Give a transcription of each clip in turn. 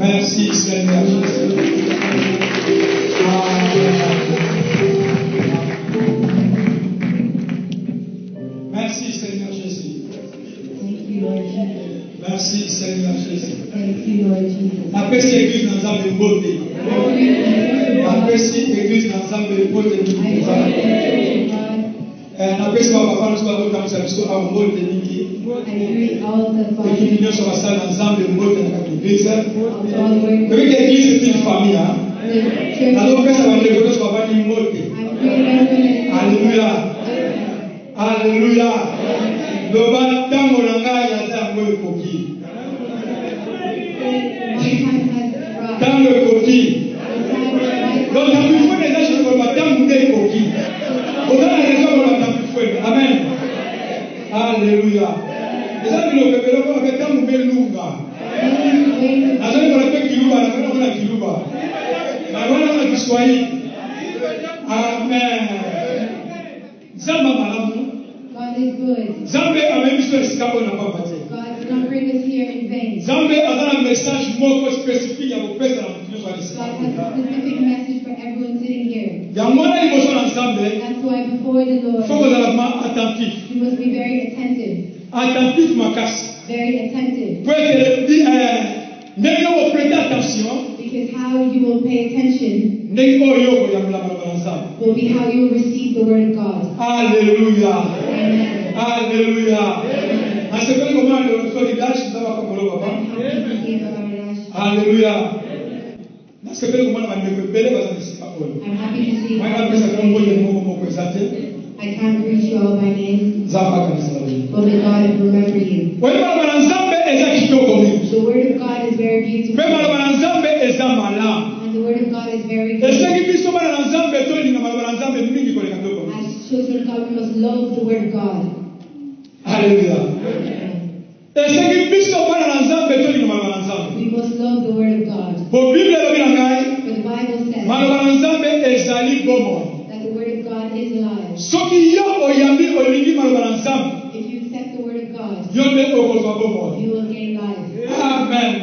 Merci Seigneur Jésus. Merci Seigneur Jésus. Merci Seigneur Jésus. Après cette église dans un beauté. Après cette église dans un beauté. Après ce papa nous sommes comme ça parce qu'on beauté niki. Et nous sommes ça dans un beauté dans l'église. Que l'église est une famille hein. Alors que ça va le côté papa ni beauté. Alléluia. Alléluia. Le bâtiment on a ya za ngwe koki. Dans le coquille. Donc, la plus fouette est là, je ne peux pas dans le coquille. Vous avez la raison pour la plus fouette. Amen. Alléluia. Les amis, le bébé, on va faire dans le lunga. La zone pour la paix qui louba, la zone pour la qui louba. La zone pour la qui soigne. Amen. Zamba malamu. God is good. Zambe amemiso esikapo na papa te. God did not bring us here in vain. Zambe azana message moko spécifique ya kopesa na mtu God has a specific message for everyone sitting here. ya mwana liboso na Nzambe. That's why before the Lord, Faut kozala attentif. you must be very attentive. Attentif makasi. Very attentive. Pour que ndenge vous prêtez attention. Because how you will pay attention Ndenge oyo ya mlama na Nzambe. will be how you will receive the word of God. Alléluia. Amen. Alléluia. Asepele koma ndio solidarity ndio kwa molo baba. Alléluia. Nasepele koma na bandeko bele bazalisika oyo. I'm happy to see Mwana pesa kwa mmoja moko exacte. I can't reach you all by name. Zamba kanisa. Only God will remember you. Kwa hiyo mwana Nzambe eza kitoko mingi. The word of God is very beautiful. Pe mwana Nzambe eza malamu. And the word of God is very good. Eseki biso mwana Nzambe to ni mwana Nzambe mingi kwa katoko. As children of God, we must love the word of God. Hallelujah. Eseki biso mwana Nzambe to ni mwana Nzambe. We must love the word of God. Po Bible lo ngai. For the Bible says Mwana Nzambe ezali bomo. that the word of God is alive. Soki yo oyambi olingi mwana Nzambe. If you accept the word of God, Yo ne okozwa bomo. you will gain life. Amen.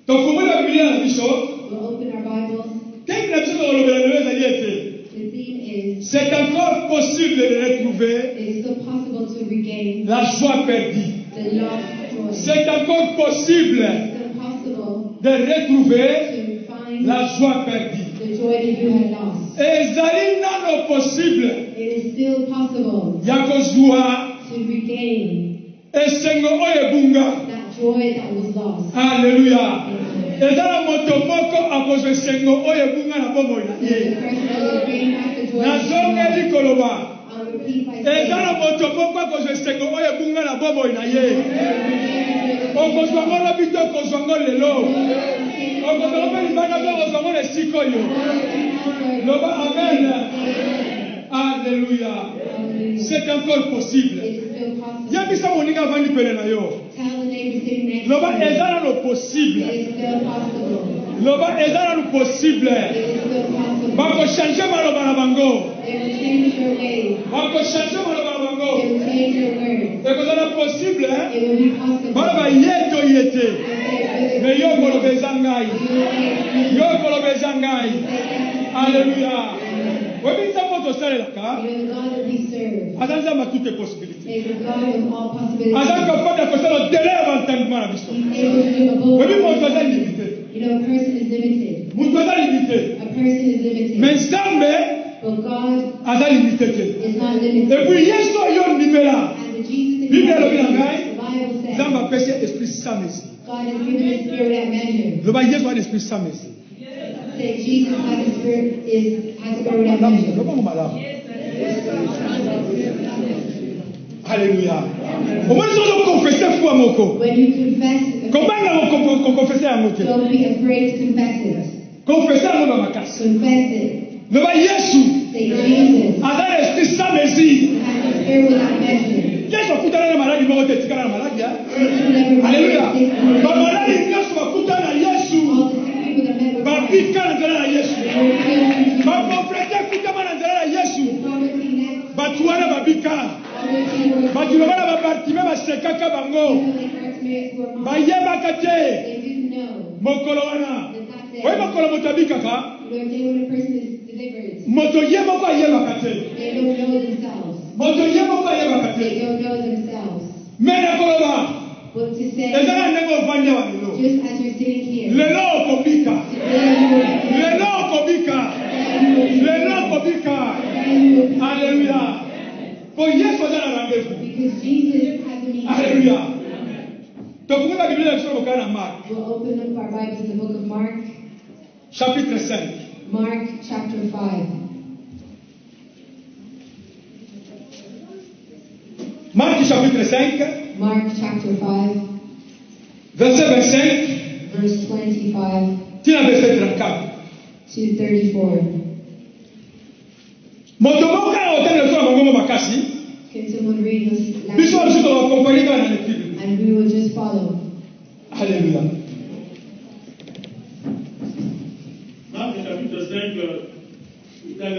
Tokumula Biblia na biso. We'll open our Bibles. Qu'est-ce que tu veux le The theme is, c'est encore possible de retrouver it is still possible to regain la joie perdue. the lost joy. C'est encore possible It's still possible de retrouver to find la joie perdue. the joy that you had lost. Ezali nano possible It is still possible ya kozwa to regain esengo oyo ebunga. that joy that was lost. Alléluia. Ezala moto moko akozwa esengo oyo ebunga na bomoi na The ye. person that will gain back the joy that was Nazongeli lost. koloba. I'll repeat by saying, Ezala moto moko akozwa esengo oyo ebunga na bomoi na ye. Okozwa ngo lobi to okozwa ngo lelo. Okozwa ngo libanda to okozwa ngo esika oyo. Loba amen. Alléluia. C'est encore possible. it's still possible. Yebisa moninga avandi pene na yo. Tell the neighbor sitting next to Loba you, ezala lo possible. it is still possible. Loba ezala lo possible. It is still possible. Bako changer maloba na bango. They will change your ways. Bako changer maloba na They bango. will change your words. Ekozala possible. It will be possible. Baloba yeto yete. You Me yo koloba eza ngai. Yo koloba eza ngai. Alléluia. Webi nzambo tosalelaka. know the God that we serve Aza nzambe toutes les possibilités. is the God of all possibilities. Aza capable de kosala délai avant entendement na biso. He's able to do above. Webi moto aza limité. You know, a person is limited. Moto aza limité. A person is limited. Mais nzambe But God aza limité te. is not limited. Et puis yesu oyo ndimela. And the Jesus Bible in elobi na the ngai. Bible says Nzambe apesi esprit sans messie. God has given the spirit at measure. Loba yesu ana esprit sans messie. Say Jesus has a spirit at measure. Loba ngo malamu. Alléluia. Omoni sozo confesser foi moko. When you confess, Comment confesser yango te? don't be afraid to confess it. Confesser yango ba makasi. Confess it. Loba yesu Say Jesus aza na esprit sans messie. has a spirit without measure. Yesu akutana na maladi moko te tikala na maladi ya. Jesus never Alléluia. sick people. Ba maladi nyonso bakutana na Yesu. All the sick people that met with Christ, Babika na nzela na Yesu. they were healed. Ba profete kutama na nzela na Yesu. Poverty next. Batu wana babika. Poverty were Batu bana babartime basekaka bango. people like Bartimaeus were mocked. Bayebaka te. They didn't know Mokolo wana. that that day, Oye makolo moto abikaka. Lord, they when a person is delivered, Moto ye moko ayebaka te. they don't know themselves. Moto ye moko ayebaka They te. don't know themselves. Mena koloba. What to say, Ezala ndenge ovandi awa lelo. just as you're sitting here. Lelo okobika. Today you will be Lelo okobika. Lelo okobika. Alléluia. Po Yesu aza na rendez-vous. because Jesus has a meeting. Alléluia. Tokungula Biblia ya kusoma kana Mark We'll open up our Bibles in the book of Mark, chapitre 5. Mark chapter 5. Marc chapitre 5, Mark chapter 5, verset 25, verse 25 tina verset 34. to 34. Moto moko otende soma bango makasi. Can someone read this Biso last biso bakompani kana na lecture. and we will just follow. Alléluia. Marc chapitre 5, Verset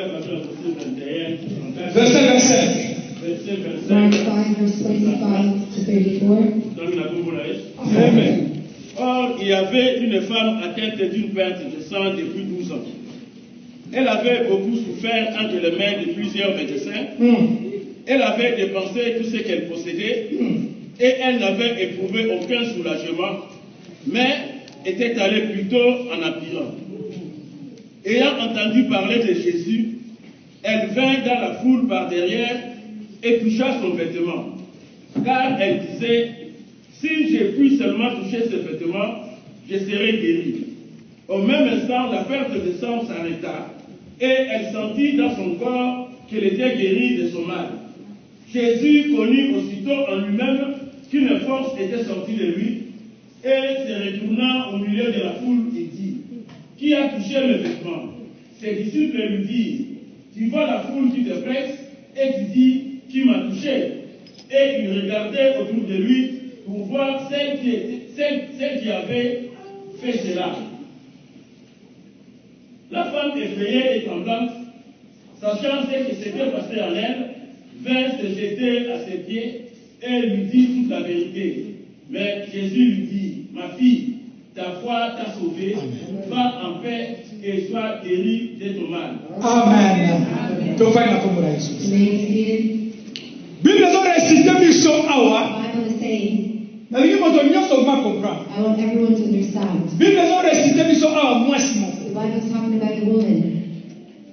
25. Mark 5, verse 25 to 34. Amen. Or, il y avait une femme atteinte d'une perte de sang depuis 12 ans. Elle avait beaucoup souffert entre les mains de plusieurs médecins. Elle avait dépensé tout ce qu'elle possédait et elle n'avait éprouvé aucun soulagement, mais était allée plutôt en empirant. Ayant entendu parler de Jésus, elle vint dans la foule par derrière et toucha son vêtement. Car elle disait, si j'ai pu seulement toucher ce vêtement, je serai guérie. Au même instant, la perte de sang s'arrêta et elle sentit dans son corps qu'elle était guérie de son mal. Jésus connut aussitôt en lui-même qu'une force était sortie de lui et se retournant au milieu de la foule, il dit, qui a touché le vêtement? Ses disciples lui disent, tu vois la foule qui te presse et tu dis, qui m'a touché? Et il regardait autour de lui pour voir celle qui avait fait cela. La femme effrayée et tremblante, sachant ce qui s'était passé en elle, vint se jeter à ses pieds et lui dit toute la vérité. Mais Jésus lui dit, ma fille, ta foi t'a sauvée, va en paix et sois guérie de ton mal. Amen. Bible is réciter biso awa. Bible is saying, Na lingi moto nyonso ma comprendre. I want everyone to understand. Bible is réciter biso awa mwasi moko. The Bible is talking about a woman.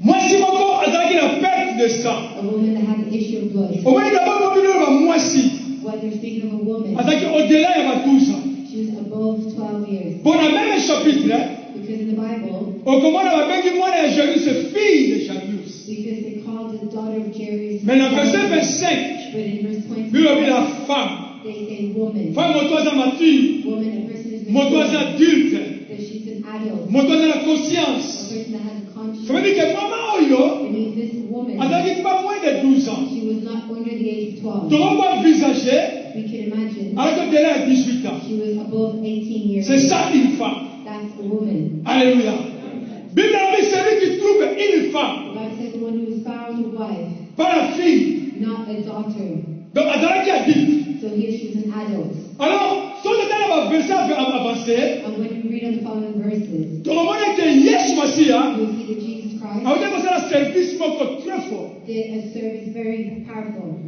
Mwasi moko azalaki na perte de sang. A woman that had an issue of blood. Omoni d'abord bino ba mwasi. When you're speaking of a woman, Azalaki au-delà ya ba 12 ans. she was above 12 years. Bon, na même chapitre, Because in the Bible, okomona babengi mwana ya Jairus fille de Jairus. because they called the daughter of Jairus. Mais dans verset 25, But in verse 20, Bible dit la femme. they say woman. Femme moto aza mature. Woman, a person is Moto aza adulte. that she's an adult. Moto aza na A conscience. person that has a conscience. Ça veut dire que maman oyo It means this woman, azalaki pas moins de 12 ans. she was not under the age of 12. Torongo envisager We can imagine alors que elle a 18 ans. she was above 18 years C'est ça une femme. That's a woman. Alléluia. Bible dit celui qui trouve une femme, God says the one who is found a wife, pas la fille. not a daughter. Donc azalaki adulte. So here she was an adult. Alors, si on est dans la verset avancé, And when you read on the following verses, tokomona que Yesu Masiya you'll see that Jesus Christ awuti kosala service moko très fort. did a service very powerful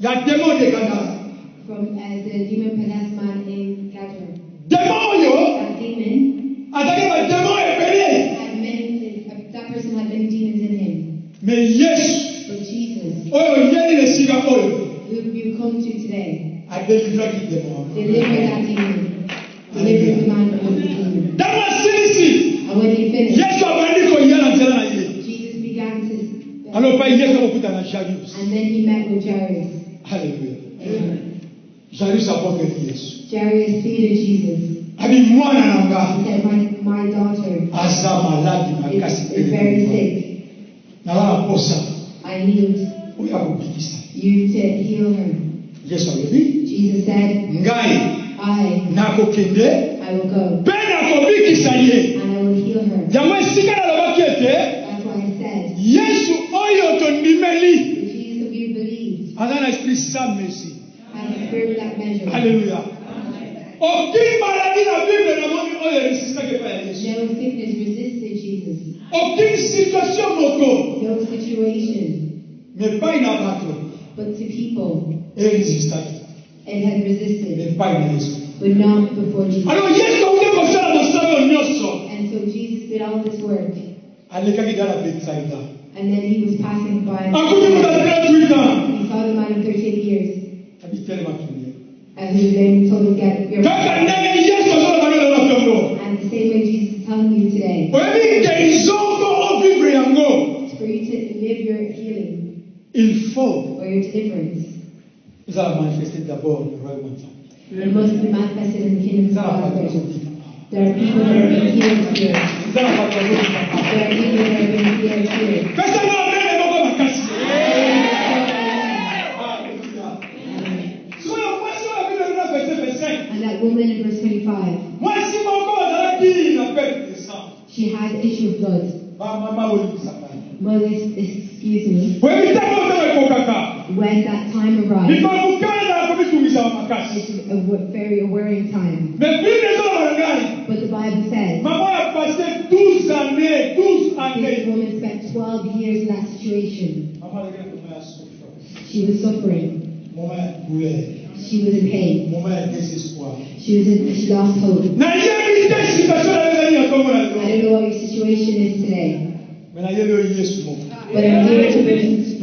Ya démon de Gadara. from the demon-possessed man in Gadara. Démon oyo That demon azalaki ba démon ebele. had many, that person had many demons in him. Mais Yesu But Jesus, oyo yeli esika oyo who you come to today, adelivraki démon. deliver that demon. Deliver the man from the demon. Ntango asilisi And when he finished, Yesu abandi koya na nzela na ye. Jesus began to, Alors pa Yesu akokuta na Jairus. and then he met with Jairus. Alléluia. Amen. Jairus apokeli Yesu. Jairus pleaded Jesus. Abi mwana na nga He said, my daughter aza maladi makasi is very sick. nalala posa I need oyo akobikisa. you to heal her. Yesu alobi Jesus said, ngai I nakokende will go mpe nakobikisa ye. and I will heal her. Yango esika nalobaki ete That's why I said, Yesu oyo tondimeli the Jesus that we believed aza na esprit sans merci. had a spirit without measure. Alléluia. Aucune maladie na Bible namoni oyo eresistaki epai ya Yesu. No sickness resisted Jesus. Aucune situation moko No situation. mepai na bato But to people, eresistaki it had resisted. mepai na Yesu. But not before Jesus. Alors Yesu auki kosala mosala nyonso And so Jesus did all this work. alekaki dans la Betsaïda. And then he was passing by. Akuti muda 38 ans. He saw the man of 38 years. Abitele matumie. And he then told him, get your Kaka ndenge Yesu azola bana na tongo. And the same way Jesus is telling you today, Oyebi guérison ko o vivre yango. for you to live your healing Il faut or your deliverance, ça va manifester d'abord le royaume de Dieu. it must be manifested in the kingdom Ça of va God pas first. tout dire. There are people that are being healed here. Ça va pas tout dire. There are people that are being healed here. Pesa na mbele moko makasi. Soya mwasi wa Biblia na verset 25. And that woman in verse 25, Mwasi moko azalaki na perte de sang. she had issue of blood. Ba mama oli kusaka. Well, excuse me. When that time arrived, arrives, a very worrying time. But the Bible says this woman spent 12 years in that situation. She was suffering. She was in pain. She lost hope. I don't know what your situation is today. But I'm here to bring you Jesus.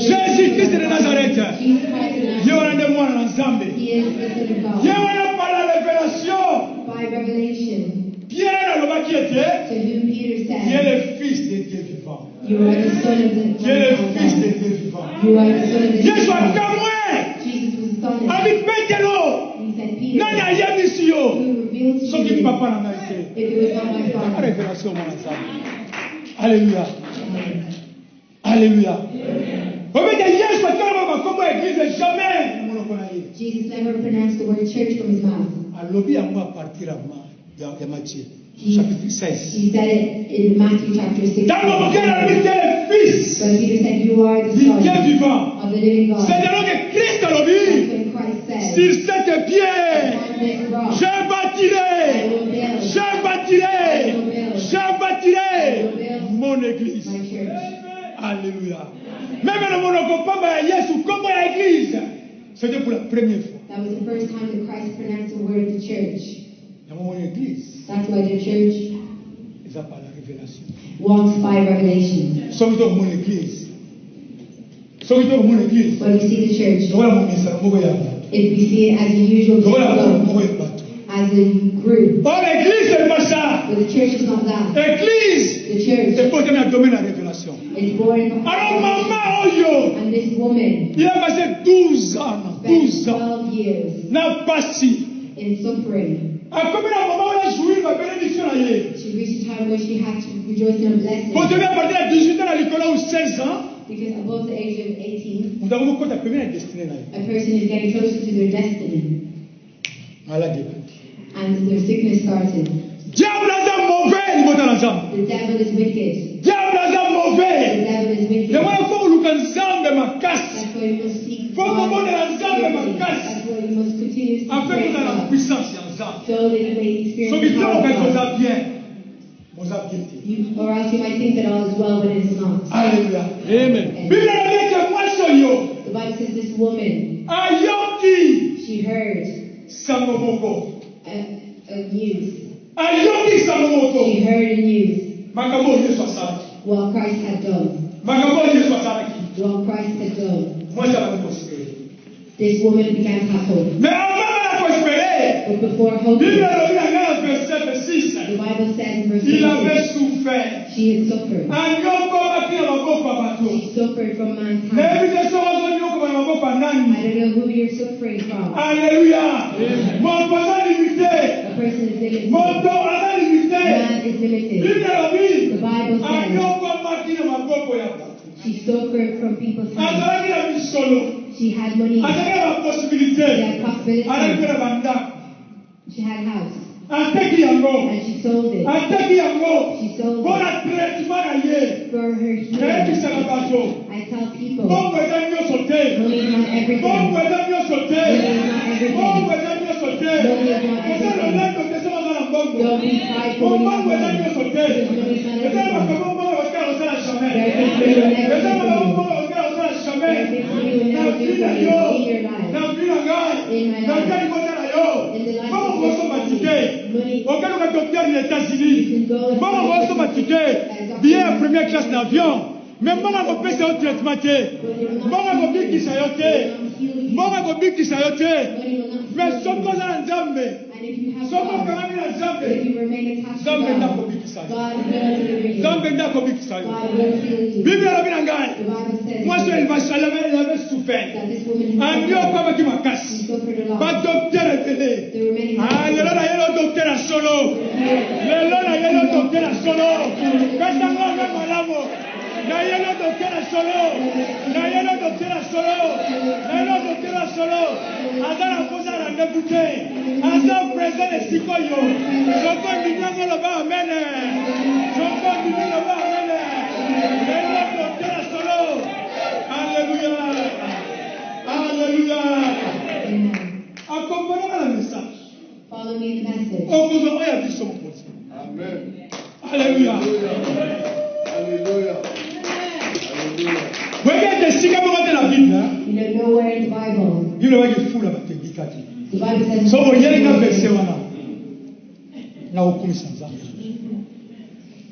Jésus-Christ de Nazareth. Jesus Christ de Nazareth. He is the Son of God. By revelation, to whom Peter said, Qui est le Fils de Dieu vivant. You are the Son of the Qui est le Fils de Dieu vivant. You are the Son of the Jésus living a God. comme moi. Jesus was the Son of Avec Pétero. He said, Peter, Nani a yé ici yo. who revealed to Sauf que you papa n'a pas été. if it was not my La Father. révélation mon ensemble. Alléluia. Alléluia. Jesus never pronounced the word church from his mouth. Chapitre 16. He said it in Matthew chapter 6. But Peter said, You are the Son of the living God. C'est alors que Christ a That's dit, when Christ said, sur cette pierre, On this rock, je bâtirai, I will build je bâtirai, je bâtirai mon église. my church. Alléluia. Même le monopole de Jésus, comme l'église, c'était pour la première fois. That was the first time that Christ pronounced the word of the church. Dans mon église, That's why the church ils ont parlé de la révélation. walks by revelation. Sommes dans mon église. Sommes dans mon église. When we see the church, Voilà mon message, mon voyage. if we see it as a usual Voilà mon flow, voyage. as a group, Oh, l'église, c'est pas ça. but the church is not that. L'église, The church c'est pour donner un domaine à la révélation. is born Alors, maman, oh yo, and this woman il a passé 12 ans, spent 12 ans, 12 years n'a pas si. in suffering. À combien de moments on a joué ma bénédiction là? She reached a time where she had to rejoice in a blessing Quand on est parti à 18 ans à l'école ou 16 ans, because above the age of 18, nous avons compte à combien de destinée là? a person is getting closer to their destiny Maladie. and their sickness started. Diable est mauvais, il va dans l'ensemble. The devil is wicked. Diable est The mauvais. devil is wicked. Le moi il faut que nous ensemble ma casse. That's why you must seek Faut que nous God ensemble ma spiritually. casse. That's why you must continue to Afin seek que nous avons la God puissance ensemble. so that you may So experience que the tu power as of fait God. ça bien. Vous avez bien. Or else you might think that all is well when it is not. Alléluia. Amen. Bible a dit que moi soy yo. The Bible says this woman, Ayoki she heard Samomoko. a news. Ayoki Samomoko. She heard a news Makambo Yesu asaki. what Christ had done. Makambo Yesu asaki. What Christ had done. Moi ça va me prospérer. This woman began to have hope. Mais avant de prospérer, But before hope, Bible the a dit dans verset 6. Bible says in verse Il avait 6, souffert. she had suffered. Anyoko akina maboko bato. She suffered from man's hand. Nebi teso wazo nyoko ba maboko I nani. don't know who you're suffering from. Alléluia. Mon papa limité. A person is limited. Mon temps a limité. Man is limited. Bible a dit. The Bible says Anyoko akina maboko ya bato. she suffered from people's hands. Azalaki na misolo. She had money. Azalaki na She possibilité. had possibility. Azalaki na banda. She had a house. Ateki yango. And she sold it. Ateki yango. She sold it Bona traitement na ye. for her Nayebi healing. sana bato. I tell people, Bongo eza nyonso te. money is not everything. Bongo eza nyonso te. Money is not everything. Bongo eza nyonso te. Money is not Eza everything. lolendo te soki oza na mbongo. Don't be prideful when you have Bongo eza money. nyonso te. Because money is not Eza everything. makambo mbongo osala osala jamais. There are things you will never Eza do for makambo you. mbongo osala osala jamais. There are things you will Na never do vie for na you yo. in your life. Na vie na ngai. In my Na life. vie ya libota na yo. In the life Bongo of kosomba your tike. money. Okeluka docteur na États-Unis. You can go and Bongo kosomba tike. Billet ya première classe na avion. Mais mbongo akopesa yo traitement te. Mbongo akobikisa yo te. Mbongo akobikisa yo te. Money will not Mais heal soki you. oza na Nzambe. And if you have Soki God, okangami na if Nzambe. you remain attached to Nzambe nde God, akobikisa yo. God will deliver you. Nzambe nde akobikisa yo. God will heal you. Bible elobi na ngai. The Bible says Moi so elle avait souffert. that this woman Andi okomaki she makasi. suffered a lot. Badokter ebele. There were many Lelo na ye lo docteur ya solo. Lelo na ye lo docteur ya solo. Pesango ome malamu. Na ye lo docteur ya solo. Na ye lo docteur ya solo. Na ye lo docteur ya solo. Aza na posa rendez-vous te. Aza présent esiko yo. Soko ndinyango Alléluia. Amen. Accompagnez-moi le message. Follow me in the message. On vous envoie à du son. Amen. Alléluia. Alléluia. Vous regardez si quand vous regardez la Bible, hein, You know, nowhere in the Bible. il y a des fous là-bas qui disent The Bible says. so vous regardez la version là. Na hukumu sanza.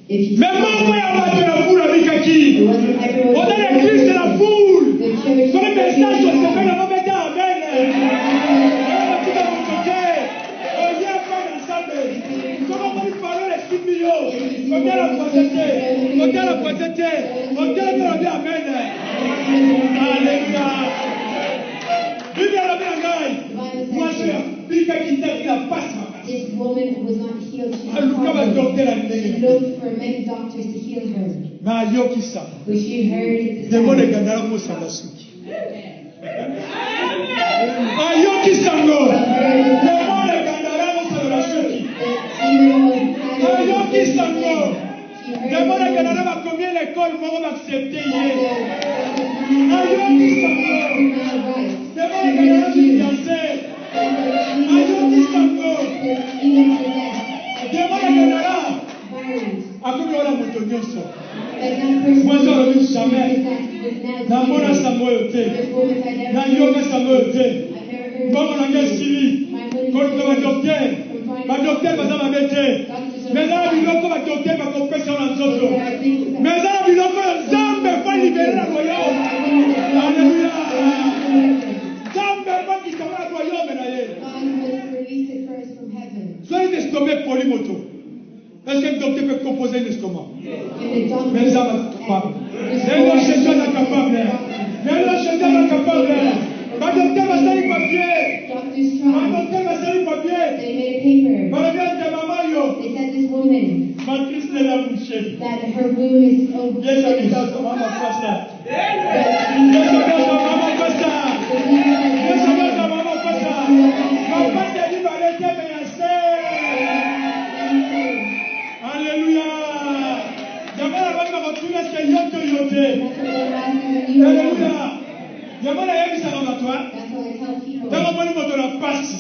If you Mais moi, il y a de la foule avec qui? it wasn't everyone. On a l'église de la foule. The church. Comme le message, je sais pas, on va mettre amen. This woman was not healed. She looked for many doctors to heal her. But she heard the Est-ce que le docteur peut composer l'estomac? Mais ça va capable. Mais le docteur est capable. Mais le docteur est capable. Ma docteur va salir papier. Ma docteur va salir papier. Ma docteur est maman yo. Matrice de la bouche. That her womb is open. Yes, I mean that's the mama pasta. Yes, I mean that's the mama pasta. Yes, I mean that's the mama pasta. Papa te dit va aller te Alléluia. Jamala bana bakuna ke yote yote. Alléluia. Jamala yebi sana batwa. Tama bani moto na passe.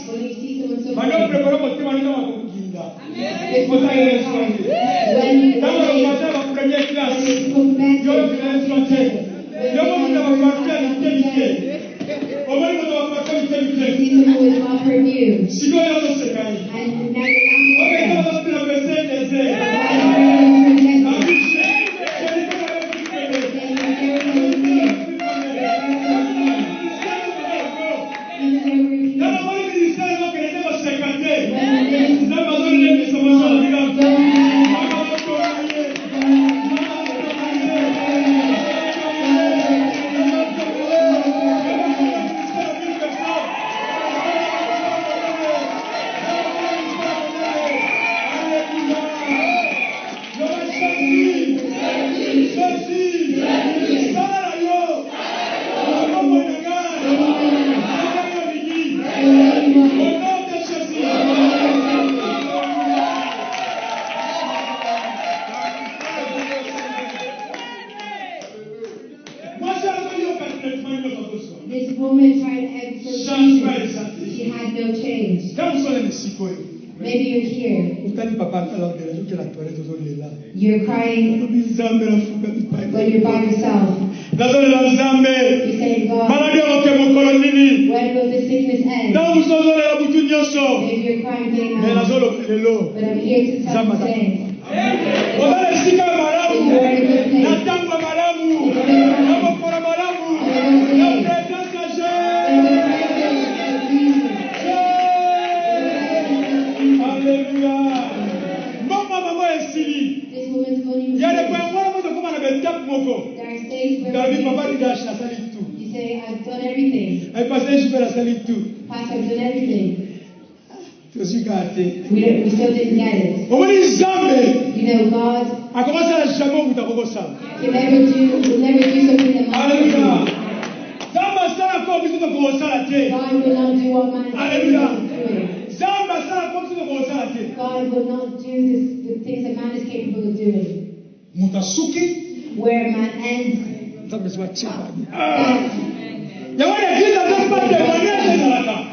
Bano preparo moto bani na makukinda. Kota ile swali. Tama bata ba premier classe. Yo ile swali. Yo moto ba kwata intelligent. Obali moto ba kwata intelligent. Siko yo no sekai. Okay, tama ba pese deze. This woman tried every solution. She had no change. Maybe you're here. You're crying when you're by yourself. You're saying, God, when will this sickness end? Maybe you're crying day and night. But I'm here to tell you today. You're in a good This woman's going to there are stages where you say, I've done everything. Pastor, I've done everything. We still didn't get it. You know, God will never do something that man God will not do what man is doing. God will not do the things that man is capable of doing. Where man ends, Il y a l'église n'avait pas témoignage de la femme.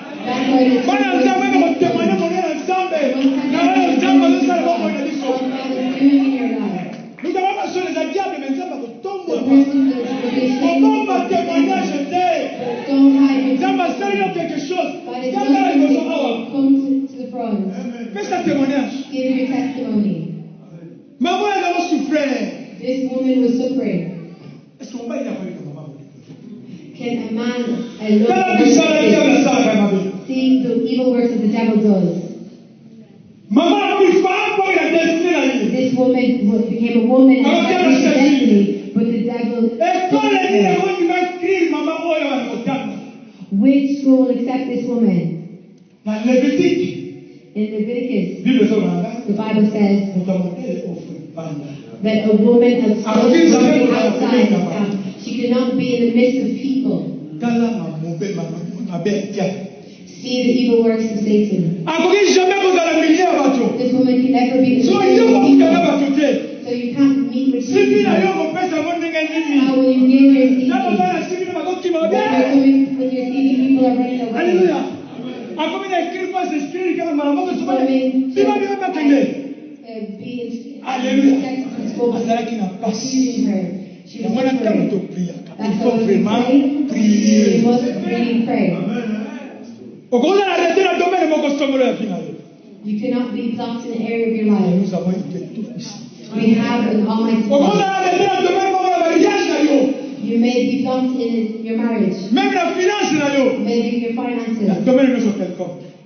Voilà, nous avons témoigné mon ensemble. Nous avons passé les diables, mais nous avons tombé. Comment va témoignage était? Ça m'a servi quelque chose. Come to the front. Fais ta témoignage. Give your testimony. Maman, elle a souffert. This woman was suffering. Est-ce qu'on va y avoir une maman? Can a man see the evil works of the devil does? This woman became a woman and had a destiny, but the devil. Which school will accept this woman? In Leviticus, the Bible says that a woman has outside. She cannot be in the midst of people. See the evil works of Satan. This woman can never be in the midst of people. So you can't meet with people. How will you give your CV? When you're seeing people are running away. Hallelujah. She was suffering. That's why we must really pray. You cannot be blocked in an area of your life. We have an almighty God. You may be blocked in your marriage. Maybe your finances.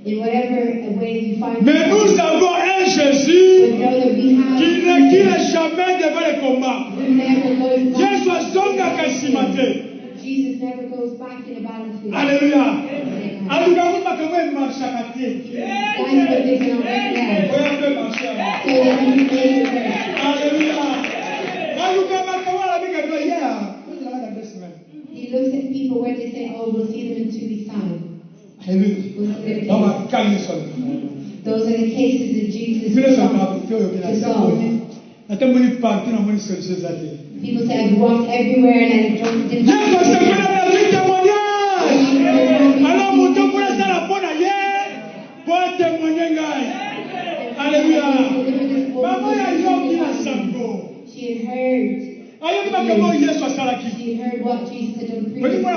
In whatever way you find Mais nous avons un Jésus qui n'a jamais devant le combat. Jesus never goes back in a battlefield. Alléluia. Alléluia. He looks at people where they say, oh, we'll see them in 2 weeks' time. Those are the cases that Jesus resolved. People say, I've walked everywhere and I didn't She had heard what Jesus had done previously. To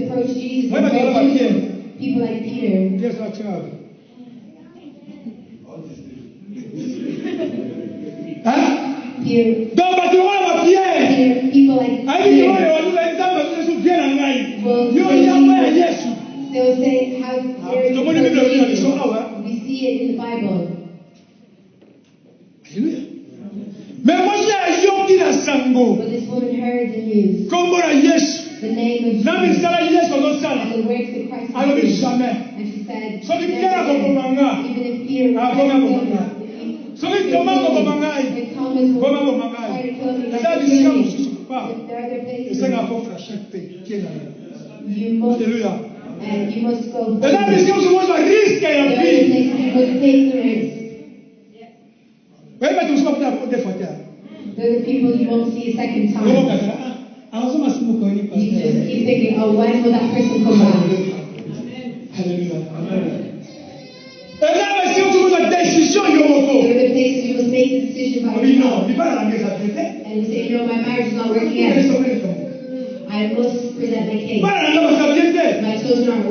approach Jesus and people like Peter. People like they'll say, how dare you? We see it in the Bible. Mais moi j'ai ayoki na sango. But this woman heard the news. Kombo na Yesu. The name of Jesus. Na misala Yesu ozosala. And the works of Christ. Alobi jamais. And she said, Soki Pierre akomanga. Even if Peter was Soki Thomas akomanga. Thomas will try to kill me. Eza bisika mosusu pa. There are other places. Esanga fo frachet pe tiena. You must. Alléluia. And you must go. Eza bisika mosusu risque ya vie. You must take the risk. They're the people you won't see a second time. You just keep thinking, oh, when will that person come back? Hallelujah. There are the places you will make the decision by yourself. And you say, no, my marriage is not working out. I must present my case. My children are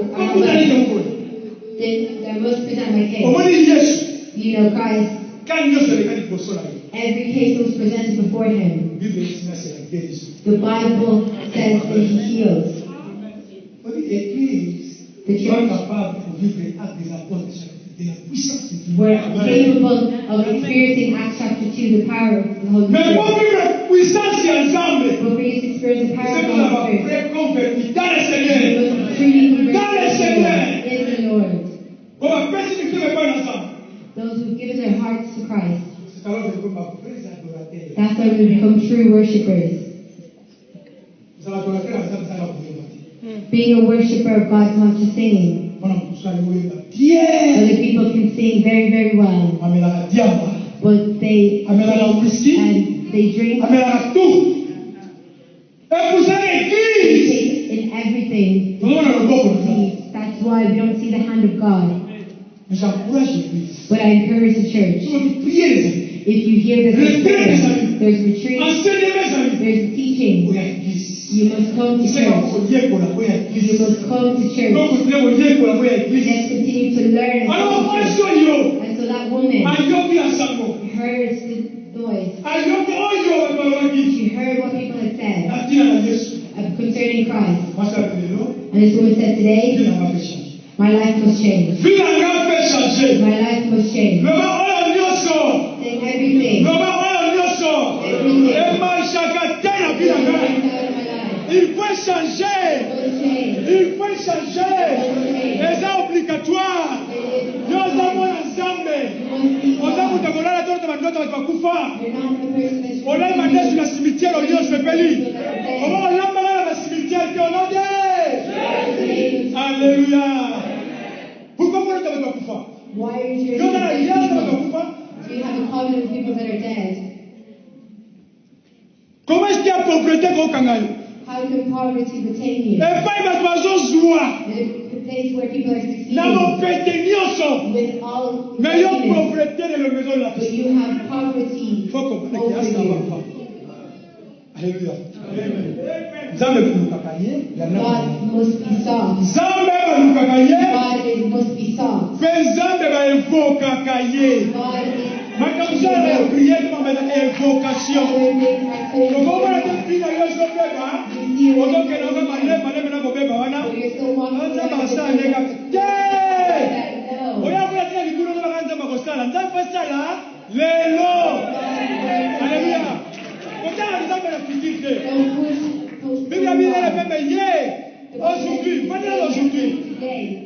I must present my case. You know, Christ. Every case was presented before him. The Bible says that he heals. The church were capable of experiencing Acts chapter 2, the power of the Holy Spirit. But for you to experience the power of the Holy Spirit, you must truly convert in the Lord. Those who've given their hearts to Christ. That's how we become true worshippers. Being a worshipper of God is not just singing. Other people can sing very, very well. But they sing and they drink. They take in everything. That's why we don't see the hand of God. But I encourage the church. If you hear that there's retreat, there's teaching, you must come to church. You must come to church. Let's continue to learn. And so that woman heard the noise. She heard what people had said concerning Christ. And this woman said, today, my life must change. My life must change. Saying everything. Il faut changer. Il faut changer. Les ans obligatoires. Nous avons ensemble. On a voulu la d'autres mandotes avec Bakufa. On a mandé sur le cimetière au lieu de ce pays. On a mandé le cimetière qui est au Alléluia. Pourquoi vous êtes avec Bakufa? Why are you here? Do you have a covenant with people that are dead? Comment est-ce qu'il y a pauvreté au Kangayo? How can poverty retain you? Et pas il va se joie. The place where people are succeeding. With all mais il y a pauvreté dans la maison de la but you have poverty over you. Alléluia. God must be soft. God must be soft. God is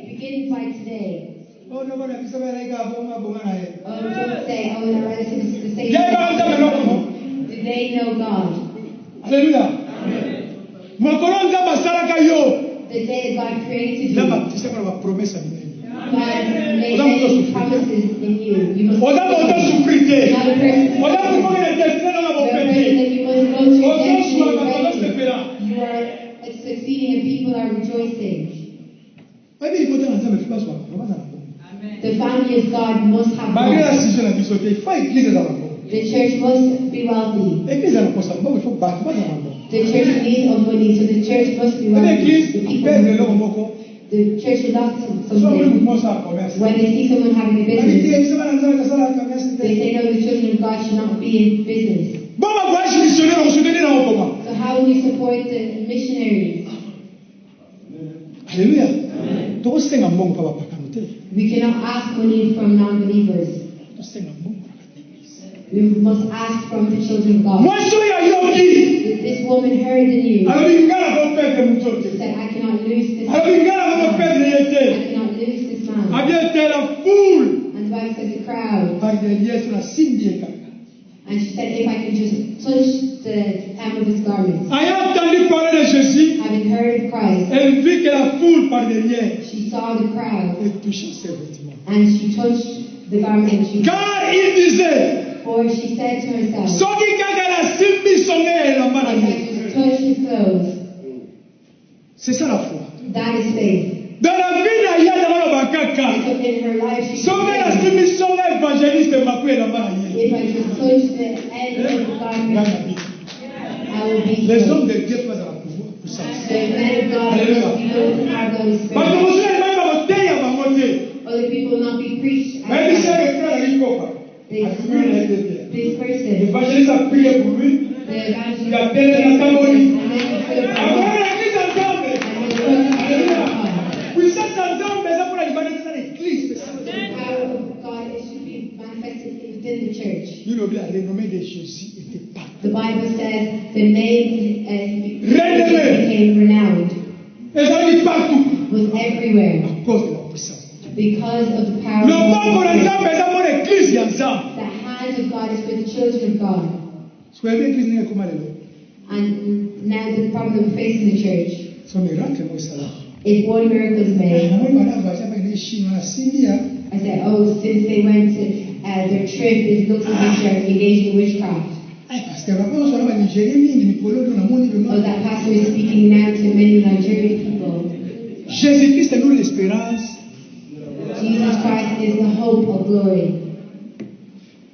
begin by today. Oh, no, don't say, oh, the relative is the same. Do they know God? Hallelujah. The day God created you, God made many promises in you. You must not a person that you must go to redemption. You are succeeding and people are rejoicing. The family of God must have wealth. The church must be wealthy. The church needs of money, so the church must be wealthy. The church adopts something. When they see someone having a business, they say, no, the children of God should not be in business. So how will you support the missionaries? Hallelujah. We cannot ask money from non-believers. We must ask from the children of God. This woman heard the news. She said, I cannot lose this man. I cannot lose this man. And the Bible says the crowd. And she said, if I can just touch the hem of his garment. Having heard of Christ, she saw the crowd. And she touched the garment. And she for she said to herself, if I just touch his clothes, that is faith. In her life, she said, if I just touch the end of the garment, I will be healed. The men of God must be those who have the Holy Spirit. Other people will not be preached. This person, the evangelist a prié pour lui, il a tellement d'entamoni. Puissance d'homme, mais pour la humanité dans l'église. The power of God should be manifested within the church. Le nom de Jésus était partout. The Bible says the name became renowned. Was everywhere. À cause de la puissance. Because of the power of God. The hand of God is for the children of God. And now the problem that we face in the church. If one miracle is made, I said, oh, since they went to their trip, it looks as if they're engaging in witchcraft. Oh, that pastor is speaking now to many Nigerian people. Jésus-Christ est nous l'espérance. Jesus Christ is the hope of glory.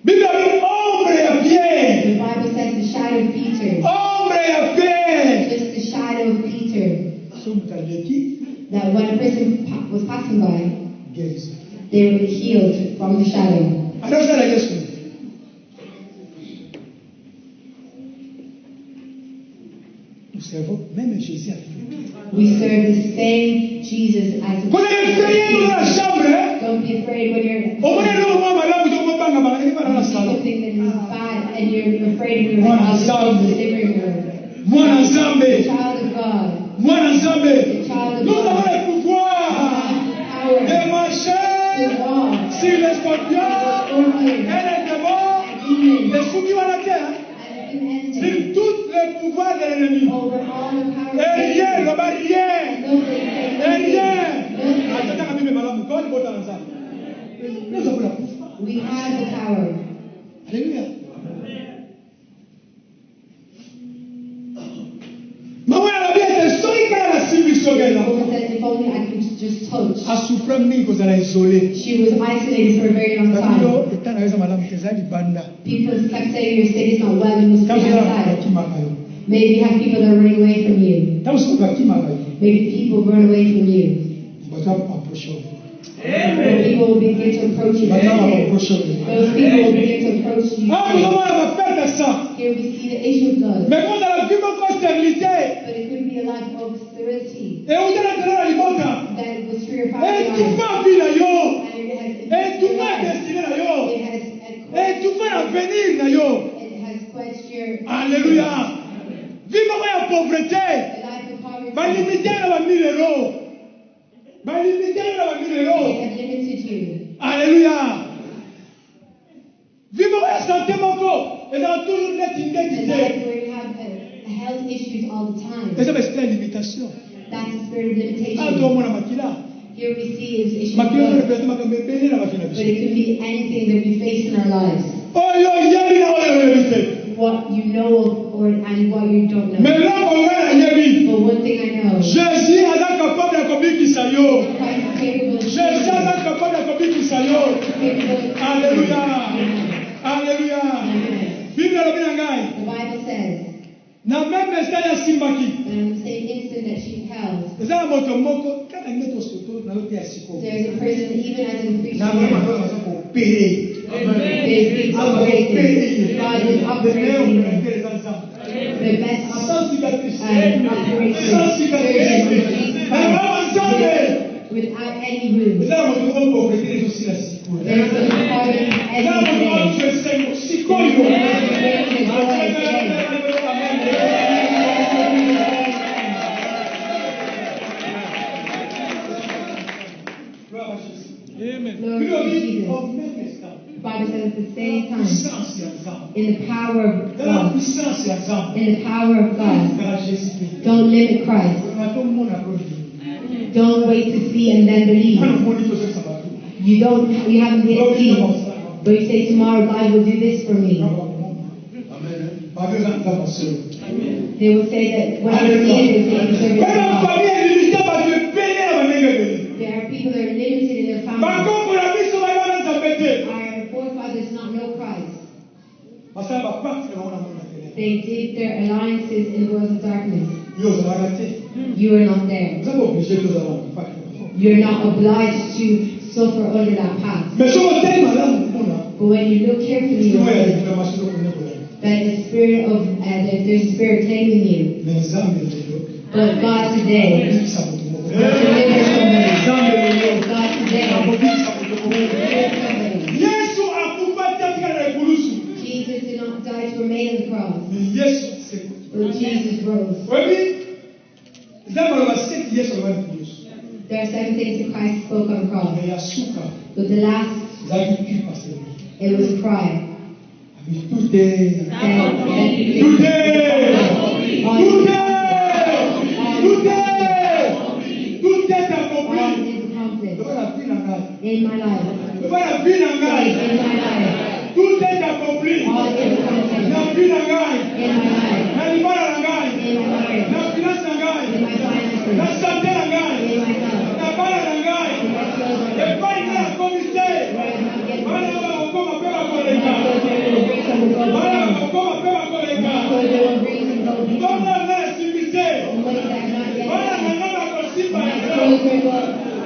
Bible dit ombre à Pierre. The Bible says the shadow of Peter. Ombre à Pierre. Just the shadow of Peter. That when a person was passing by, they were healed from the shadow. Alors c'est la question. Nous servons même Jésus. We serve the same Jesus as the Vous êtes effrayés dans la chambre, hein? Don't be afraid when you're in Au moins, nous, moi, madame, vous êtes pas dans la salle. something that is bad and you're afraid when you're in the living room. Moi, The ensemble. child of God. Moi, ensemble. The child of Nous avons God. le pouvoir Power de marcher to walk. sur les scorpions et les démons, les soumis à la terre, And sur tout le pouvoir de l'ennemi. over all the power Et rien, le barrière. Nothing. Et rien. Attends, quand même, madame, quand on est ensemble. Nous avons la pouvoir. We have the power. Alléluia. Maman, elle a bien été stoïque à la civilisation. Paul said, if only I could just touch. A souffert ni cause elle a isolé. She was isolated for a very long time. Étant naweza madame tezali banda. People kept saying your state is not well, you must be Kama outside. kimakayo. Maybe you have people that are running away from you. Kama sikuwa kimakayo. Maybe people run away from you. Batamu approach. People will begin to approach you. Batamu approach. Those people will begin to approach you. Ah, nous avons la perte de sang. Here we see the issue of blood. Mais quand elle a vu mon stérilité. But it could be a life of sterility. Et on a dans la libota. That it was purified. Et tout va vie na yo. And Et tout va destiné na yo. it has Et tout va l'avenir na yo. it has quenched your Alléluia. Vivre la pauvreté. a life of poverty. Va limiter la 1000 euros. Va limiter la 1000 They euros. have limited you. Alléluia. Vivre la santé mon corps. Et dans toujours l'être A life identité. where you have health issues all the Et ça time. va être la limitation. That's a spirit of Ah, limitation. toi, mon makila. Here we see is issue of Makila, on blood. représente ma bébé la makina. But it could be anything that we face in our lives. Oh, yo, yebi na oyo yebi. What you know of or and what you don't know. Mais là, on va yebi. But one thing I know. Jésus est capable de kobikisa yo. Christ is capable of Jésus est capable de kobikisa yo. Alléluia. Alléluia. Bible alobi na ngai. The Bible says Na même instant ya simbaki. that on the same instant that she held, Eza na moto moko kaka ngeto soto na yote ya siko. there's a person even as in preaching Na mama ndo anaanza kuopere. is operating. God is operating the best Sans cicatrice. Sans operation cicatrice. without any wounds. Eza na moto moko kuopere aussi la siko. There's a pardon Eza na moto moko every day. kuopere siko yo. Glory to Jesus. The Bible says at the same time, in the power of God, in the power of God, don't limit Christ. Don't wait to see and then believe. You haven't yet seen, but you say tomorrow God will do this for me. They will say that when I see it, they deserve it. There are people that are limited in their family. Our forefathers not know Christ. They did their alliances in the world of darkness. You are not there. You're not obliged to suffer under that path. But when you look carefully, you'll see that the spirit of there's a spirit taming you. But God today will deliver somebody. God today will deliver somebody. Jesus did not die to remain on the cross, but Jesus rose. There are 7 things that Christ spoke on the cross. But the last, it was a cry. In my life. Tout est accompli. All is accomplished. will go down. Because they will breathe and go beyond. And ways that are not yet done. My children will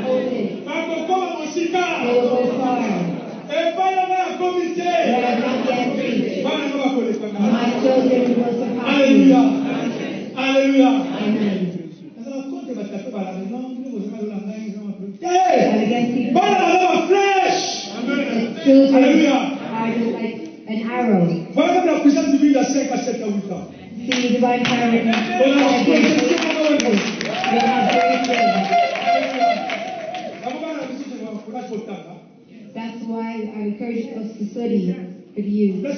hold it. They will go far. Where I have not yet reached. My children will surpass me. Hallelujah. Hallelujah. Amen. Hey! Flesh! Children Hallelujah. are just like an arrow. Voilà la puissance divine à 5 à 7 à 8 ans. See divine power in 5 years. They have very good. That's why I encourage us to study for the youth. There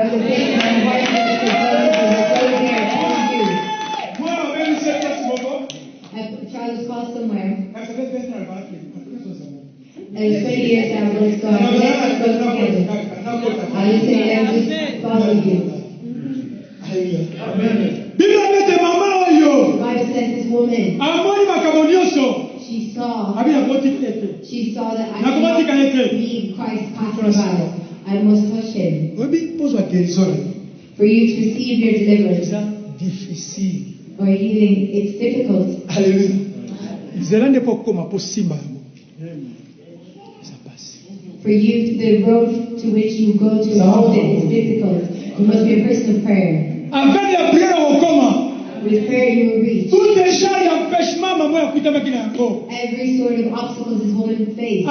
are the things in my heart that go there for you. A child was called somewhere. And 20 years now, let's go. Let's go together. I listen to them, just follow you. The Bible says this woman, she saw that I cannot leave Christ passing by. I must touch him. For you to receive your deliverance or healing, it's difficult. For you, the road to which you go to hold it is difficult. You must be a person of prayer. With prayer, you will reach. Every sort of obstacles this woman faced.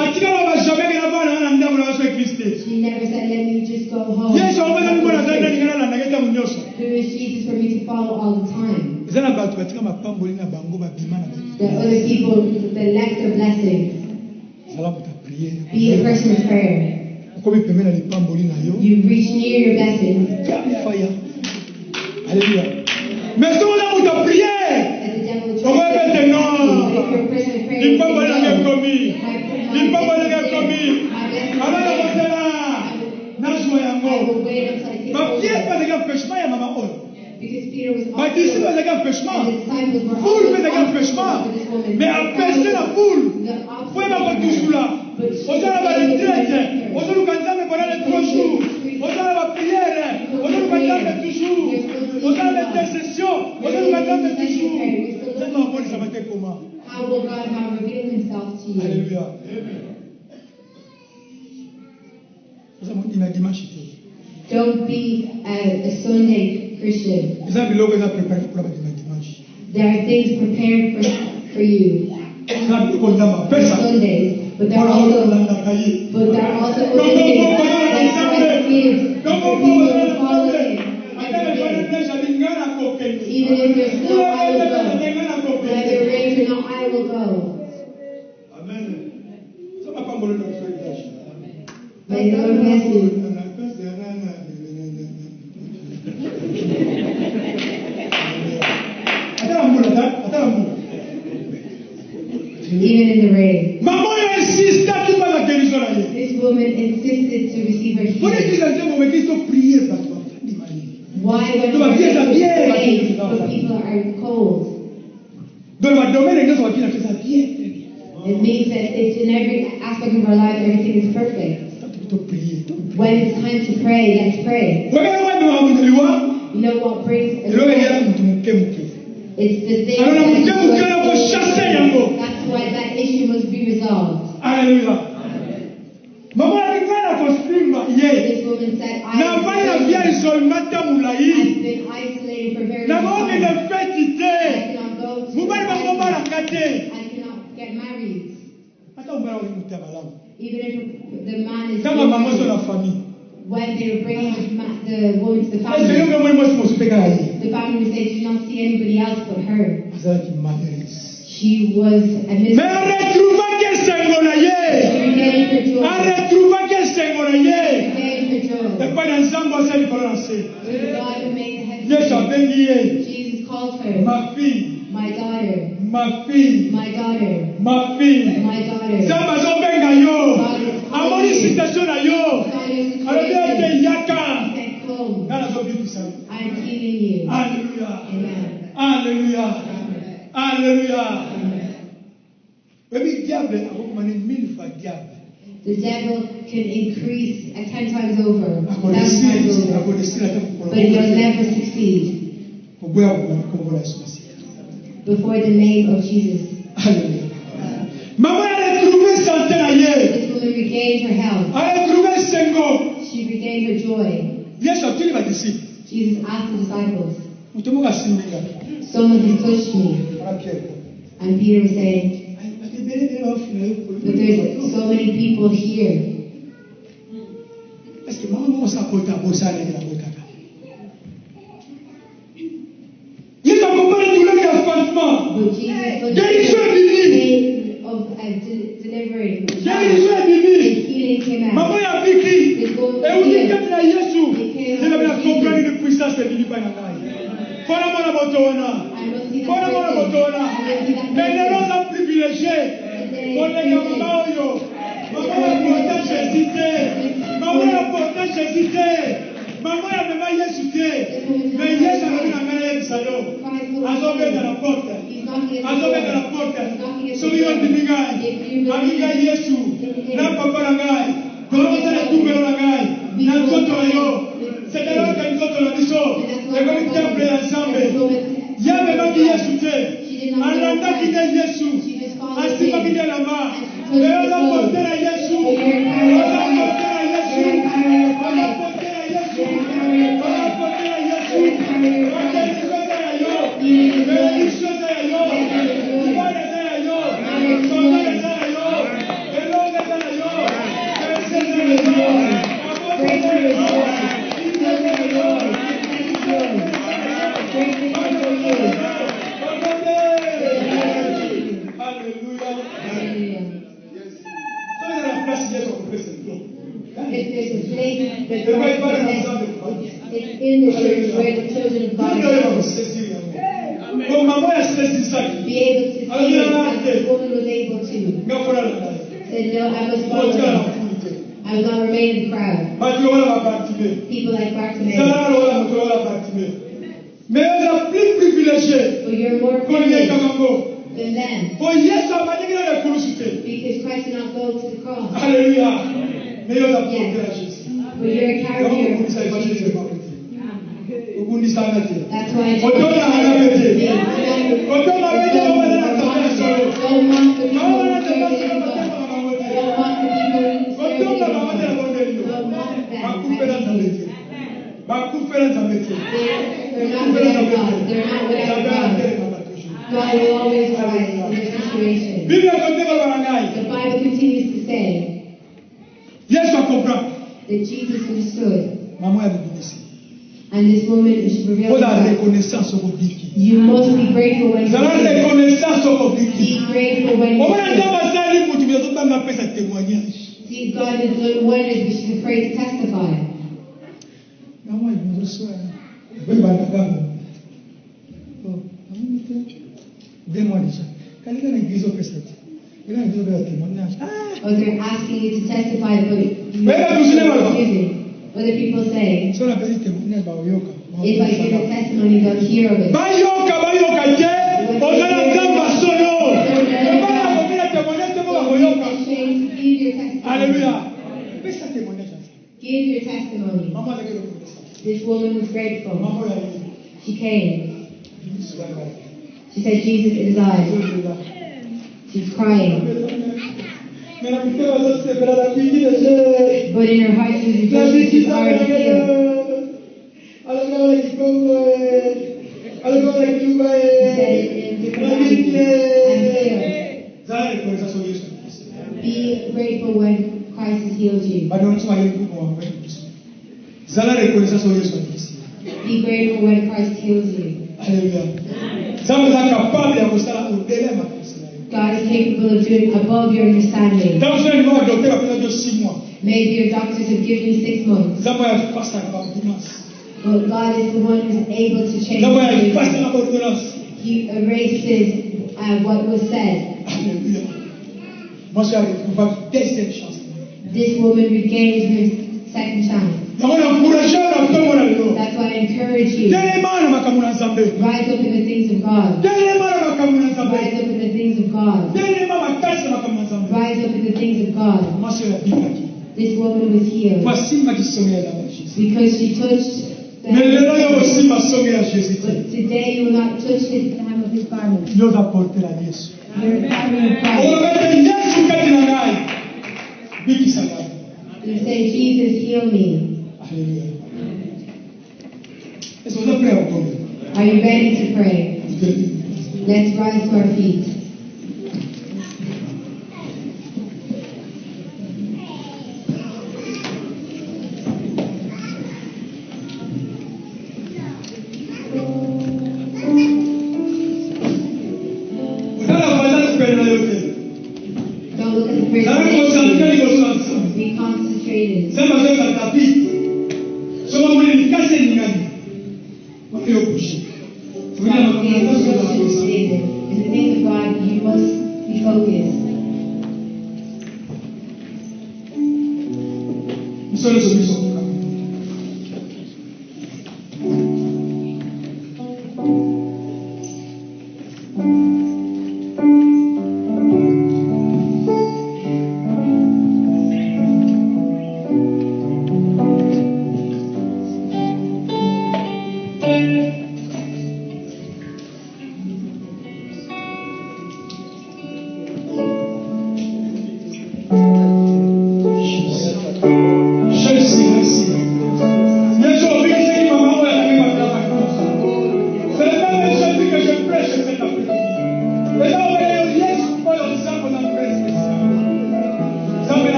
She never said, let me just go home. Who is Jesus for me to follow all the time? The other people that lack their blessings. Be a person of prayer. You reach near your blessings. Hallelujah. Mais si on a prié, on va mettre non. Il peut pas le commis. Il peut pas le commis. Alors la là, n'ajouez yango. Ma pièce pas de pêchement ya mama on. Ma disciple pas de pêchement. Foule pas de pêchement. Mais à pêcher la foule. Faut pas toujours là. On a la retraite. On nous candidat pendant les 3 jours. On a la prière. On nous candidat toujours. On a l'intercession. On nous candidat toujours. How will God now reveal himself to you? Alléluia. Don't be a Sunday Christian. There are things prepared for you for Sundays, but there are also other things that Christ gives for people to follow him. Even if you're slow, I will go. Whether rain or not, I will go. Amen. May the Lord bless you. Even in the rain. This woman insisted to receive her healing. Why when people are cold? It means that it's in every aspect of our life, everything is perfect. When it's time to pray, let's pray. You know what brings a it's the thing that's why that issue must be resolved. Hallelujah. This woman said, I've been isolated for very long time. I cannot go to I cannot get married. Even if the man is when they were bringing the woman to the family would say, do not see anybody else but her. She was a mistress. She regained her joy. The God who made the heavens. Jesus called her. My daughter. My daughter. My daughter. I am healing you. Hallelujah. Amen. Hallelujah. Hallelujah. Amen. Baby diable, I want money 1000 fois diable. The devil can increase 10 times over, 1,000 times over, but he'll never succeed before the name of Jesus. This woman regained her health. She regained her joy. Jesus asked the disciples, someone has touched me. And Peter was saying, but there's so many people here. But Jesus of delivering, and healing came out. This woman was healed. It came out of Jesus. I must see that people like Bartimaeus. But you're more privileged than them. Because Christ did not go to the cross. Hallelujah. Yes. But you're a carrier of Jesus. That's why I don't want the God will always rise in your situation. The Bible continues to say that Jesus understood. And this woman is revealed that you must be grateful when you be grateful when you see God has done wonders, we should be afraid to testify. Oh, they're asking you to testify, but other people say, if I give a testimony, they'll hear of it. Hallelujah. Give your testimony. This woman was grateful. She came. She said, Jesus, it is I. She's crying. But in her heart, she was rejoicing. She's already healed. He said it in different languages. I'm healed. Be grateful when Christ has healed you. Be grateful when Christ heals you. God is capable of doing above your understanding. Maybe your doctors have given you 6 months. But God is the one who's able to change things. He erases what was said. This woman regained her second chance. That's why I encourage you. Rise up in the things of God. Rise up in the things of God. Rise up in the the things of God. This woman was healed because she touched the hem of his garment. But today you will not touch the hem of his garment. You're carrying Christ. You say, Jesus, heal me. Are you ready to pray? Let's rise to our feet. Don't look at the person. Be concentrated. In the things of God, you must be focused.